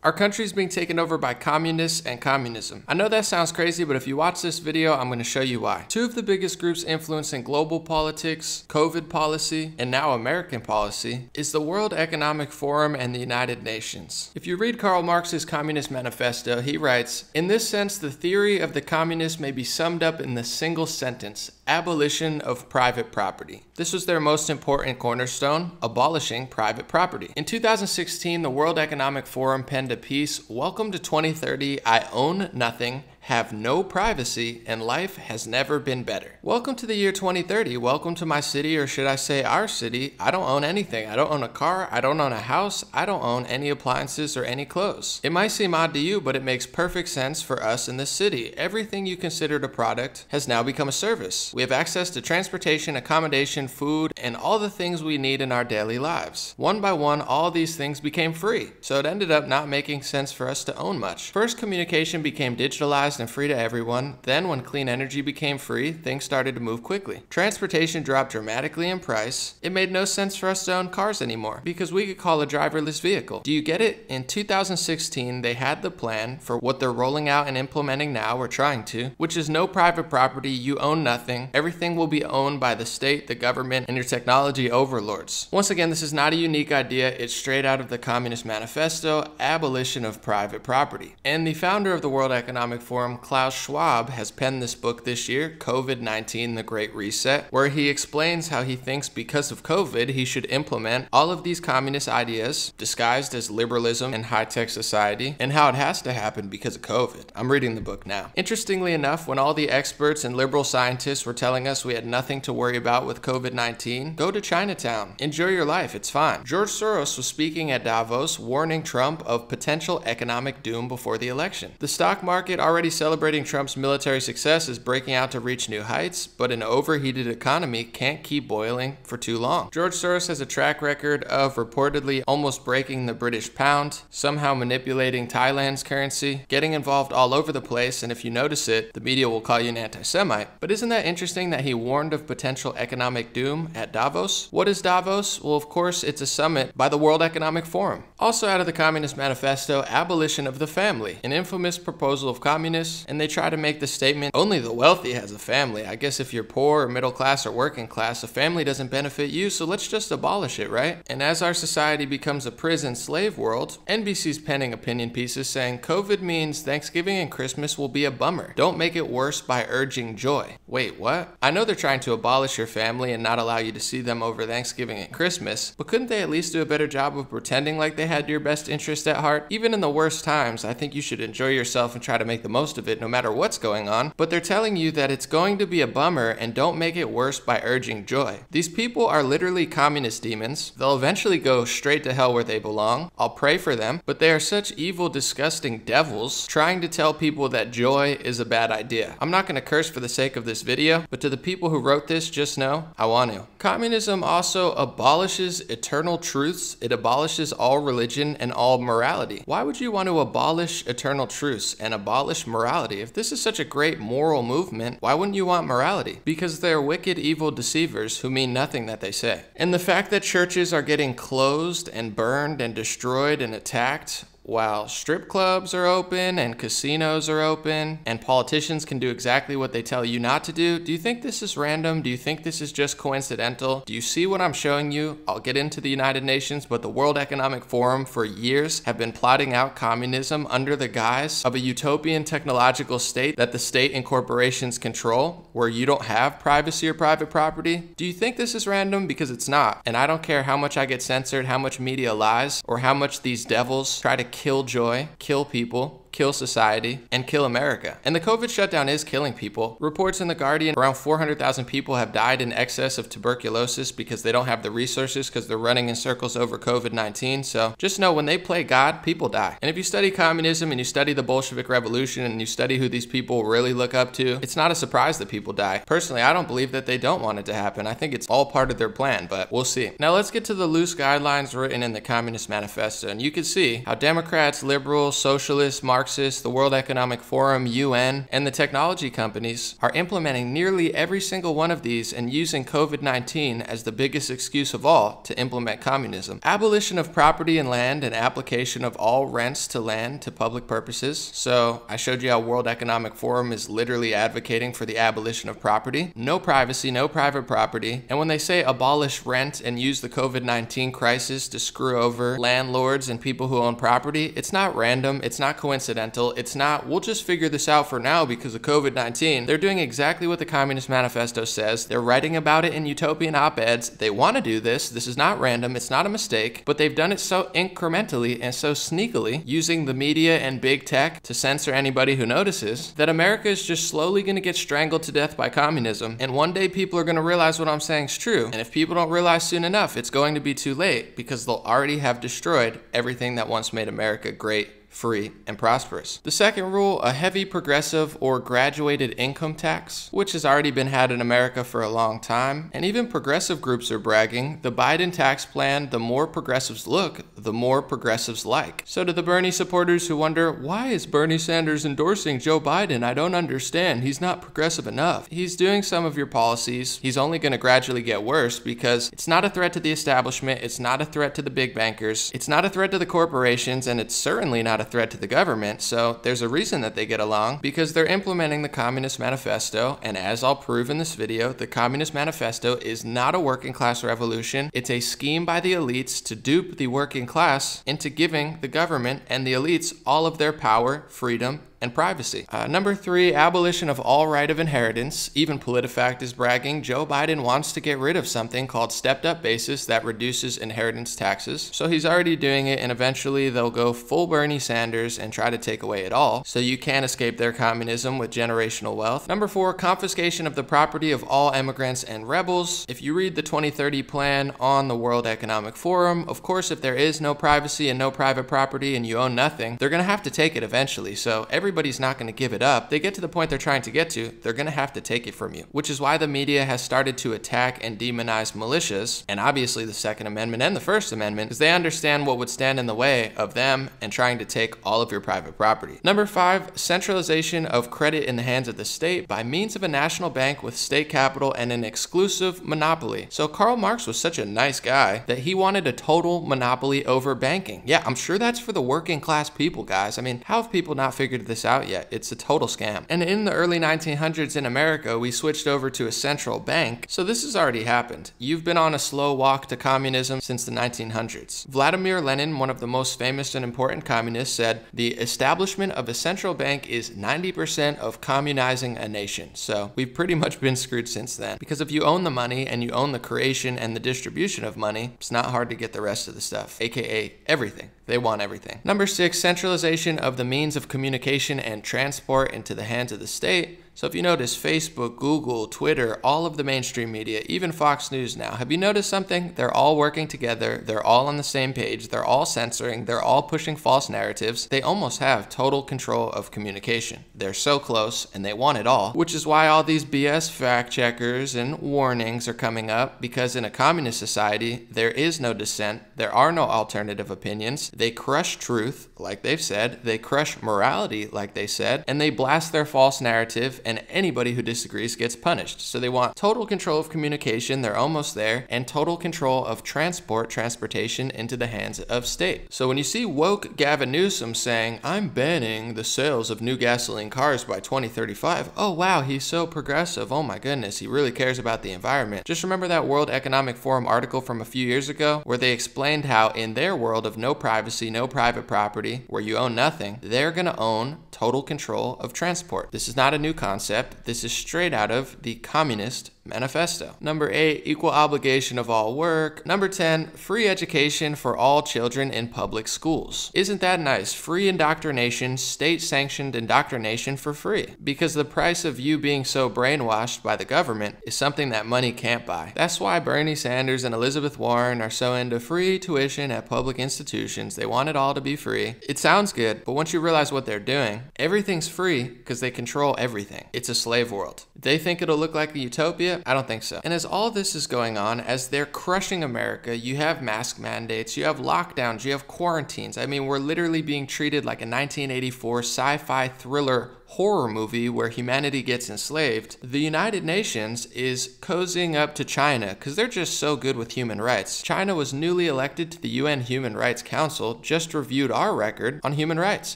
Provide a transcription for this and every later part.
Our country's being taken over by communists and communism. I know that sounds crazy, but if you watch this video, I'm going to show you why. Two of the biggest groups influencing global politics, COVID policy, and now American policy is the World Economic Forum and the United Nations. If you read Karl Marx's Communist Manifesto, he writes, "In this sense, the theory of the communists may be summed up in the single sentence, abolition of private property." This was their most important cornerstone, abolishing private property. In 2016, the World Economic Forum penned a piece, "Welcome to 2030, I own nothing, have no privacy, and life has never been better." Welcome to the year 2030. Welcome to my city, or should I say our city. I don't own anything. I don't own a car. I don't own a house. I don't own any appliances or any clothes. It might seem odd to you, but it makes perfect sense for us in this city. Everything you considered a product has now become a service. We have access to transportation, accommodation, food, and all the things we need in our daily lives. One by one, all these things became free. So it ended up not making sense for us to own much. First, communication became digitalized and free to everyone. Then when clean energy became free, things started to move quickly. Transportation dropped dramatically in price. It made no sense for us to own cars anymore because we could call a driverless vehicle. Do you get it? In 2016, they had the plan for what they're rolling out and implementing now, or trying to, which is no private property, you own nothing. Everything will be owned by the state, the government, and your technology overlords. Once again, this is not a unique idea. It's straight out of the Communist Manifesto, abolition of private property. And the founder of the World Economic Forum, Klaus Schwab, has penned this book this year, COVID-19, The Great Reset, where he explains how he thinks because of COVID, he should implement all of these communist ideas disguised as liberalism and high-tech society, and how it has to happen because of COVID. I'm reading the book now. Interestingly enough, when all the experts and liberal scientists were telling us we had nothing to worry about with COVID-19, go to Chinatown. Enjoy your life. It's fine. George Soros was speaking at Davos, warning Trump of potential economic doom before the election. The stock market, already celebrating Trump's military success, is breaking out to reach new heights, but an overheated economy can't keep boiling for too long. George Soros has a track record of reportedly almost breaking the British pound, somehow manipulating Thailand's currency, getting involved all over the place, and if you notice it, the media will call you an anti-Semite. But isn't that interesting that he warned of potential economic doom at Davos? What is Davos? Well, of course, it's a summit by the World Economic Forum. Also out of the Communist Manifesto, abolition of the family, an infamous proposal of communists, and they try to make the statement, only the wealthy has a family. I guess if you're poor or middle class or working class, a family doesn't benefit you, so let's just abolish it, right? And as our society becomes a prison slave world, NBC's penning opinion pieces saying COVID means Thanksgiving and Christmas will be a bummer. Don't make it worse by urging joy. Wait, what? I know they're trying to abolish your family and not allow you to see them over Thanksgiving and Christmas, but couldn't they at least do a better job of pretending like they had your best interest at heart? Even in the worst times, I think you should enjoy yourself and try to make the most of it no matter what's going on, but they're telling you that it's going to be a bummer and don't make it worse by urging joy. These people are literally communist demons. They'll eventually go straight to hell where they belong. I'll pray for them, but they are such evil, disgusting devils trying to tell people that joy is a bad idea. I'm not going to curse for the sake of this video, but to the people who wrote this, just know I want to. Communism also abolishes eternal truths. It abolishes all religion and all morality. Why would you want to abolish eternal truths and abolish morality? If this is such a great moral movement, why wouldn't you want morality? Because they're wicked, evil deceivers who mean nothing that they say. And the fact that churches are getting closed and burned and destroyed and attacked, while strip clubs are open and casinos are open and politicians can do exactly what they tell you not to do, do you think this is random? Do you think this is just coincidental? Do you see what I'm showing you? I'll get into the United Nations, but the World Economic Forum for years have been plotting out communism under the guise of a utopian technological state that the state and corporations control, where you don't have privacy or private property. Do you think this is random? Because it's not. And I don't care how much I get censored, how much media lies, or how much these devils try to kill joy, kill people, kill society, and kill America. And the COVID shutdown is killing people. Reports in The Guardian, around 400,000 people have died in excess of tuberculosis because they don't have the resources because they're running in circles over COVID-19. So just know when they play God, people die. And if you study communism and you study the Bolshevik Revolution and you study who these people really look up to, it's not a surprise that people die. Personally, I don't believe that they don't want it to happen. I think it's all part of their plan, but we'll see. Now let's get to the loose guidelines written in the Communist Manifesto. And you can see how Democrats, liberals, socialists, Marxists, Marxists, the World Economic Forum, UN, and the technology companies are implementing nearly every single one of these and using COVID-19 as the biggest excuse of all to implement communism. Abolition of property and land and application of all rents to land to public purposes. So I showed you how World Economic Forum is literally advocating for the abolition of property. No privacy, no private property. And when they say abolish rent and use the COVID-19 crisis to screw over landlords and people who own property, it's not random, it's not coincidental, it's not, we'll just figure this out for now because of COVID-19. They're doing exactly what the Communist Manifesto says. They're writing about it in utopian op-eds. They want to do this. This is not random, it's not a mistake, but they've done it so incrementally and so sneakily, using the media and big tech to censor anybody who notices, that America is just slowly going to get strangled to death by communism. And one day people are going to realize what I'm saying is true. And if people don't realize soon enough, it's going to be too late because they'll already have destroyed everything that once made America great, free, and prosperous. The second rule, a heavy progressive or graduated income tax, which has already been had in America for a long time, and even progressive groups are bragging. The Biden tax plan, the more progressives look, the more progressives like. So to the Bernie supporters who wonder, why is Bernie Sanders endorsing Joe Biden? I don't understand. He's not progressive enough. He's doing some of your policies. He's only going to gradually get worse because it's not a threat to the establishment. It's not a threat to the big bankers. It's not a threat to the corporations, and it's certainly not a threat to the government. So there's a reason that they get along, because they're implementing the Communist Manifesto. And as I'll prove in this video, the Communist Manifesto is not a working class revolution. It's a scheme by the elites to dupe the working class into giving the government and the elites all of their power, freedom, and privacy. Number 3, abolition of all right of inheritance. Even PolitiFact is bragging. Joe Biden wants to get rid of something called stepped up basis that reduces inheritance taxes. So he's already doing it, and eventually they'll go full Bernie Sanders and try to take away it all. So you can't escape their communism with generational wealth. Number 4, confiscation of the property of all immigrants and rebels. If you read the 2030 plan on the World Economic Forum, of course, if there is no privacy and no private property and you own nothing, they're gonna have to take it eventually. So everybody's not going to give it up. They get to the point they're trying to get to, they're going to have to take it from you, which is why the media has started to attack and demonize militias, and obviously the Second Amendment and the First Amendment, because they understand what would stand in the way of them and trying to take all of your private property. Number 5, centralization of credit in the hands of the state by means of a national bank with state capital and an exclusive monopoly. So Karl Marx was such a nice guy that he wanted a total monopoly over banking. Yeah, I'm sure that's for the working class people, guys. I mean, how have people not figured this out yet? It's a total scam. And in the early 1900s in America, we switched over to a central bank. So this has already happened. You've been on a slow walk to communism since the 1900s. Vladimir Lenin, one of the most famous and important communists, said, the establishment of a central bank is 90% of communizing a nation. So we've pretty much been screwed since then. Because if you own the money and you own the creation and the distribution of money, it's not hard to get the rest of the stuff, aka everything. They want everything. Number 6, centralization of the means of communication and transport into the hands of the state. So if you notice, Facebook, Google, Twitter, all of the mainstream media, even Fox News now, have you noticed something? They're all working together. They're all on the same page. They're all censoring. They're all pushing false narratives. They almost have total control of communication. They're so close and they want it all, which is why all these BS fact checkers and warnings are coming up, because in a communist society, there is no dissent. There are no alternative opinions. They crush truth, like they've said. They crush morality, like they said, and they blast their false narrative, and anybody who disagrees gets punished. So they want total control of communication, they're almost there, and total control of transportation into the hands of state. So when you see woke Gavin Newsom saying, I'm banning the sales of new gasoline cars by 2035, oh wow, he's so progressive, oh my goodness, he really cares about the environment. Just remember that World Economic Forum article from a few years ago, where they explained how in their world of no privacy, no private property, where you own nothing, they're gonna own total control of transport. This is not a new concept. This is straight out of the Communist Manifesto. Number 8, equal obligation of all work. Number 10, free education for all children in public schools. Isn't that nice? Free indoctrination, state-sanctioned indoctrination for free. Because the price of you being so brainwashed by the government is something that money can't buy. That's why Bernie Sanders and Elizabeth Warren are so into free tuition at public institutions. They want it all to be free. It sounds good, but once you realize what they're doing, Everything's free because they control everything. It's a slave world. They think it'll look like a utopia? I don't think so. And as all this is going on, as they're crushing America, you have mask mandates, you have lockdowns, you have quarantines. I mean, we're literally being treated like a 1984 sci-fi thriller horror movie where humanity gets enslaved. The United Nations is cozying up to China because they're just so good with human rights. China was newly elected to the UN Human Rights Council, just reviewed our record on human rights.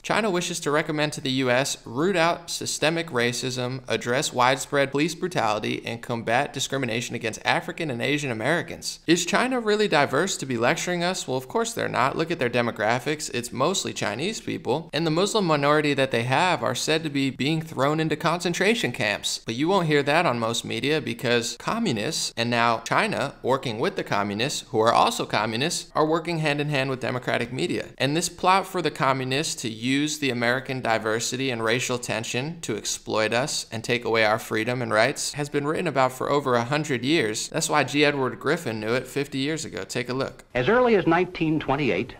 China wishes to recommend to the US root out systemic racism, address widespread police brutality, and combat discrimination against African and Asian Americans. Is China really diverse to be lecturing us? Well, of course they're not. Look at their demographics. It's mostly Chinese people, and the Muslim minority that they have are said to be being thrown into concentration camps. But you won't hear that on most media because communists, and now China working with the communists, who are also communists, are working hand in hand with democratic media. And this plot for the communists to use the American diversity and racial tension to exploit us and take away our freedom and rights has been written about for over 100 years. That's why G. Edward Griffin knew it 50 years ago. Take a look. As early as 1928,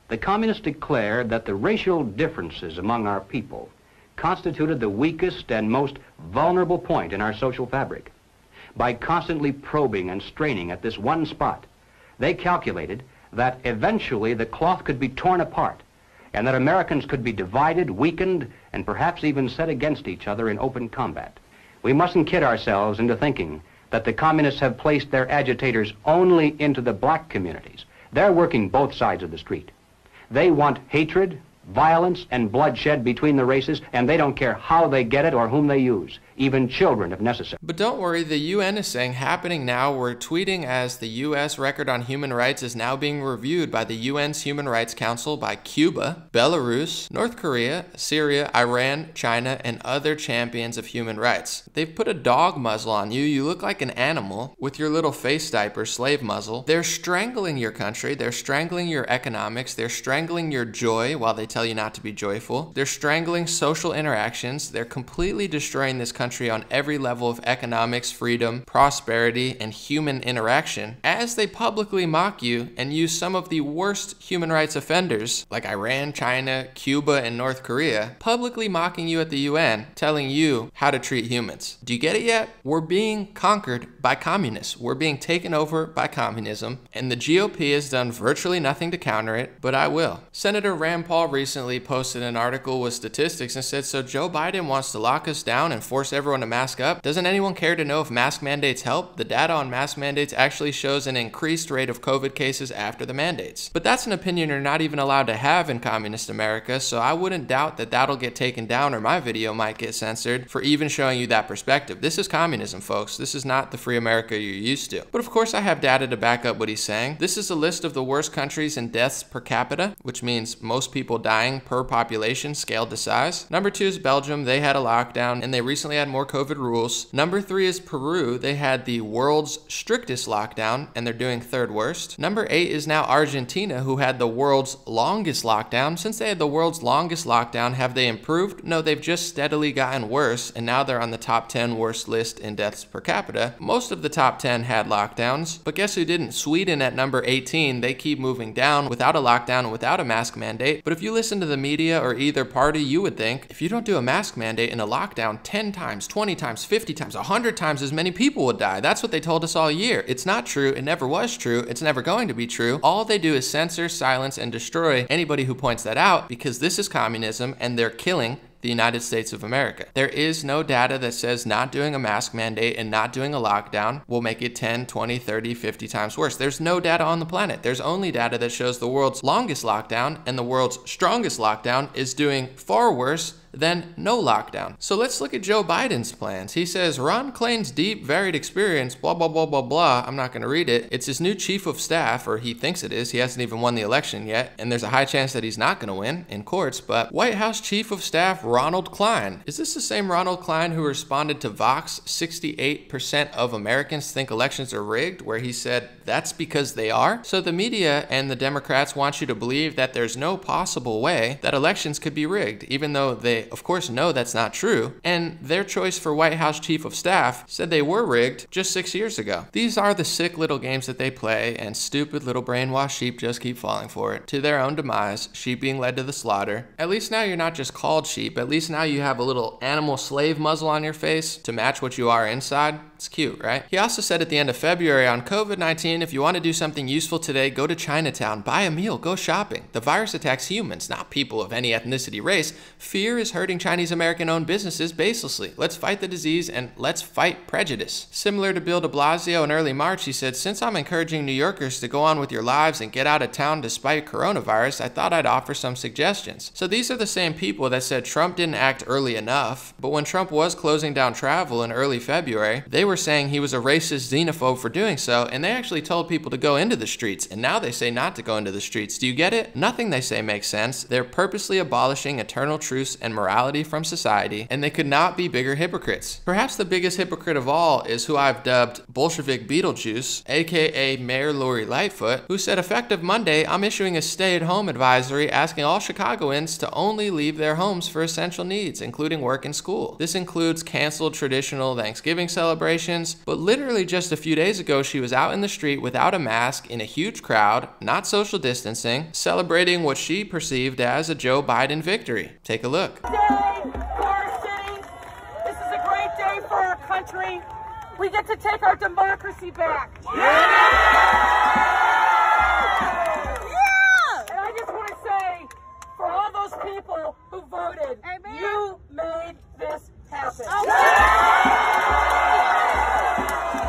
the communists declared that the racial differences among our people constituted the weakest and most vulnerable point in our social fabric. By constantly probing and straining at this one spot, they calculated that eventually the cloth could be torn apart and that Americans could be divided, weakened, and perhaps even set against each other in open combat. We mustn't kid ourselves into thinking that the communists have placed their agitators only into the black communities. They're working both sides of the street. They want hatred, violence, and bloodshed between the races, and they don't care how they get it or whom they use, even children if necessary. But don't worry, the UN is saying happening now. We're tweeting as the US record on human rights is now being reviewed by the UN's Human Rights Council by Cuba, Belarus, North Korea, Syria, Iran, China, and other champions of human rights. They've put a dog muzzle on you. You look like an animal with your little face diaper, slave muzzle. They're strangling your country. They're strangling your economics. They're strangling your joy while they tell you not to be joyful. They're strangling social interactions. They're completely destroying this country on every level of economics, freedom, prosperity, and human interaction as they publicly mock you and use some of the worst human rights offenders like Iran, China, Cuba, and North Korea publicly mocking you at the UN, telling you how to treat humans. Do you get it yet? We're being conquered by communists. We're being taken over by communism, and the GOP has done virtually nothing to counter it, but I will. Senator Rand Paul recently posted an article with statistics and said, so Joe Biden wants to lock us down and force everyone to mask up. Doesn't anyone care to know if mask mandates help? The data on mask mandates actually shows an increased rate of COVID cases after the mandates. But that's an opinion you're not even allowed to have in communist America, so I wouldn't doubt that that'll get taken down or my video might get censored for even showing you that perspective. This is communism, folks. This is not the free America you're used to. But of course I have data to back up what he's saying. This is a list of the worst countries in deaths per capita, which means most people dying per population scaled to size. Number 2 is Belgium. They had a lockdown and they recently had more COVID rules. Number 3 is Peru. They had the world's strictest lockdown and they're doing 3rd worst. Number 8 is now Argentina, who had the world's longest lockdown. Since they had the world's longest lockdown, have they improved? No, they've just steadily gotten worse, and now they're on the top 10 worst list in deaths per capita. Most of the top 10 had lockdowns, but guess who didn't? Sweden at number 18. They keep moving down without a lockdown and without a mask mandate. But if you listen to the media or either party, you would think if you don't do a mask mandate and a lockdown, 10 times, 20 times, 50 times, 100 times as many people would die. That's what they told us all year. It's not true. It never was true. It's never going to be true. All they do is censor, silence, and destroy anybody who points that out, because this is communism and they're killing the United States of America. There is no data that says not doing a mask mandate and not doing a lockdown will make it 10, 20, 30, 50 times worse. There's no data on the planet. There's only data that shows the world's longest lockdown and the world's strongest lockdown is doing far worse than no lockdown. So let's look at Joe Biden's plans. He says, Ron Klain's deep, varied experience, blah, blah, blah, blah, blah. I'm not going to read it. It's his new chief of staff, or he thinks it is. He hasn't even won the election yet, and there's a high chance that he's not going to win in courts, but White House Chief of Staff Ronald Klain. Is this the same Ronald Klain who responded to Vox, 68% of Americans think elections are rigged, where he said, that's because they are? So the media and the Democrats want you to believe that there's no possible way that elections could be rigged, even though they they, of course, know that's not true, and their choice for White House Chief of Staff said they were rigged just 6 years ago. These are the sick little games that they play, and stupid little brainwashed sheep just keep falling for it, to their own demise, sheep being led to the slaughter. At least now you're not just called sheep, at least now you have a little animal slave muzzle on your face to match what you are inside. It's cute, right? He also said at the end of February on COVID-19, if you want to do something useful today, go to Chinatown, buy a meal, go shopping. The virus attacks humans, not people of any ethnicity, race. Fear is hurting Chinese American-owned businesses baselessly. Let's fight the disease and let's fight prejudice. Similar to Bill de Blasio in early March, he said, since I'm encouraging New Yorkers to go on with your lives and get out of town despite coronavirus, I thought I'd offer some suggestions. So these are the same people that said Trump didn't act early enough, but when Trump was closing down travel in early February, they were saying he was a racist xenophobe for doing so, and they actually told people to go into the streets, and now they say not to go into the streets. Do you get it? Nothing they say makes sense. They're purposely abolishing eternal truths and morality from society, and they could not be bigger hypocrites. Perhaps the biggest hypocrite of all is who I've dubbed Bolshevik Beetlejuice, aka Mayor Lori Lightfoot, who said effective Monday, I'm issuing a stay-at-home advisory asking all Chicagoans to only leave their homes for essential needs, including work and school. This includes canceled traditional Thanksgiving celebrations, but literally just a few days ago, she was out in the street without a mask in a huge crowd, not social distancing, celebrating what she perceived as a Joe Biden victory. Take a look. Day for our city. This is a great day for our country. We get to take our democracy back. And I just want to say, for all those people who voted, amen, you made this happen.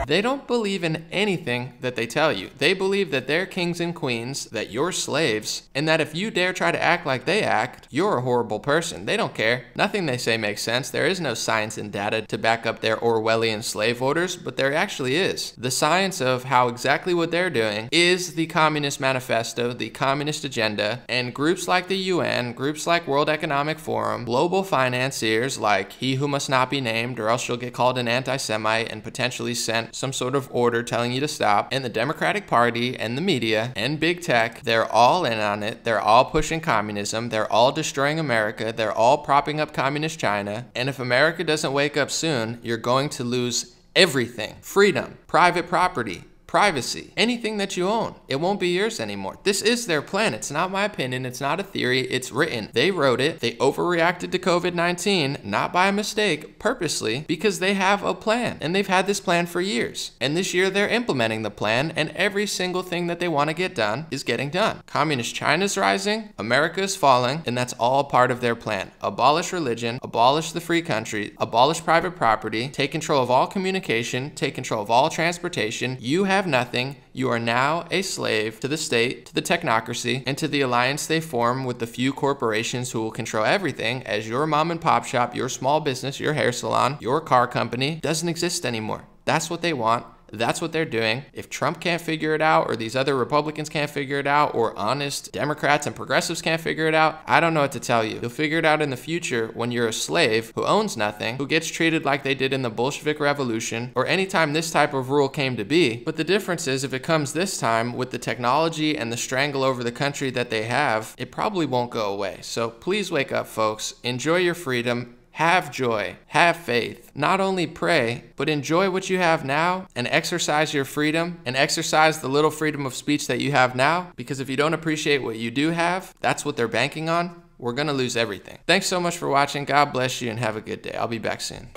They don't believe in anything that they tell you. They believe that they're kings and queens, that you're slaves, and that if you dare try to act like they act, you're a horrible person. They don't care. Nothing they say makes sense. There is no science and data to back up their Orwellian slave orders, but there actually is. The science of how exactly what they're doing is the Communist Manifesto, the Communist Agenda, and groups like the UN, groups like World Economic Forum, global financiers like He Who Must Not Be Named, or else you'll get called an anti-Semite and potentially sent some sort of order telling you to stop, and the Democratic Party and the media and big tech, they're all in on it. They're all pushing communism. They're all destroying America. They're all propping up communist China. And if America doesn't wake up soon, you're going to lose everything. Freedom, private property, privacy, anything that you own. It won't be yours anymore. This is their plan. It's not my opinion. It's not a theory. It's written. They wrote it. They overreacted to COVID-19, not by mistake, purposely, because they have a plan. And they've had this plan for years. And this year they're implementing the plan, and every single thing that they want to get done is getting done. Communist China's rising, America is falling, and that's all part of their plan. Abolish religion, abolish the free country, abolish private property, take control of all communication, take control of all transportation. You have nothing. You are now a slave to the state, to the technocracy, and to the alliance they form with the few corporations who will control everything, as your mom and pop shop, your small business, your hair salon, your car company doesn't exist anymore. That's what they want. That's what they're doing. If Trump can't figure it out, or these other Republicans can't figure it out, or honest Democrats and progressives can't figure it out, I don't know what to tell you. You'll figure it out in the future when you're a slave who owns nothing, who gets treated like they did in the Bolshevik Revolution, or anytime this type of rule came to be. But the difference is, if it comes this time with the technology and the strangle over the country that they have, it probably won't go away. So please wake up, folks. Enjoy your freedom. Have joy, have faith, not only pray, but enjoy what you have now and exercise your freedom and exercise the little freedom of speech that you have now, because if you don't appreciate what you do have, that's what they're banking on, we're gonna lose everything. Thanks so much for watching. God bless you and have a good day. I'll be back soon.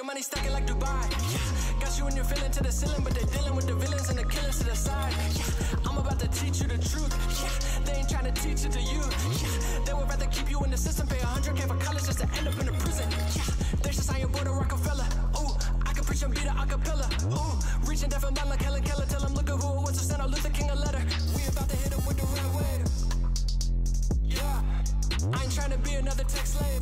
Money stacking like Dubai. Yeah. Got you and your feeling to the ceiling, but they're dealing with the villains and the killers to the side. Yeah. I'm about to teach you the truth. Yeah. They ain't trying to teach it to you. Yeah. They would rather keep you in the system, pay $100K for college just to end up in a prison. Yeah. There's just I am born a Rockefeller. Ooh, I can preach and beat a acapella. Ooh, reaching down from down like Helen Keller. Tell them look at who it was to send out Luther King a letter. We about to hit him with the red wave. Yeah. I ain't trying to be another tech slave.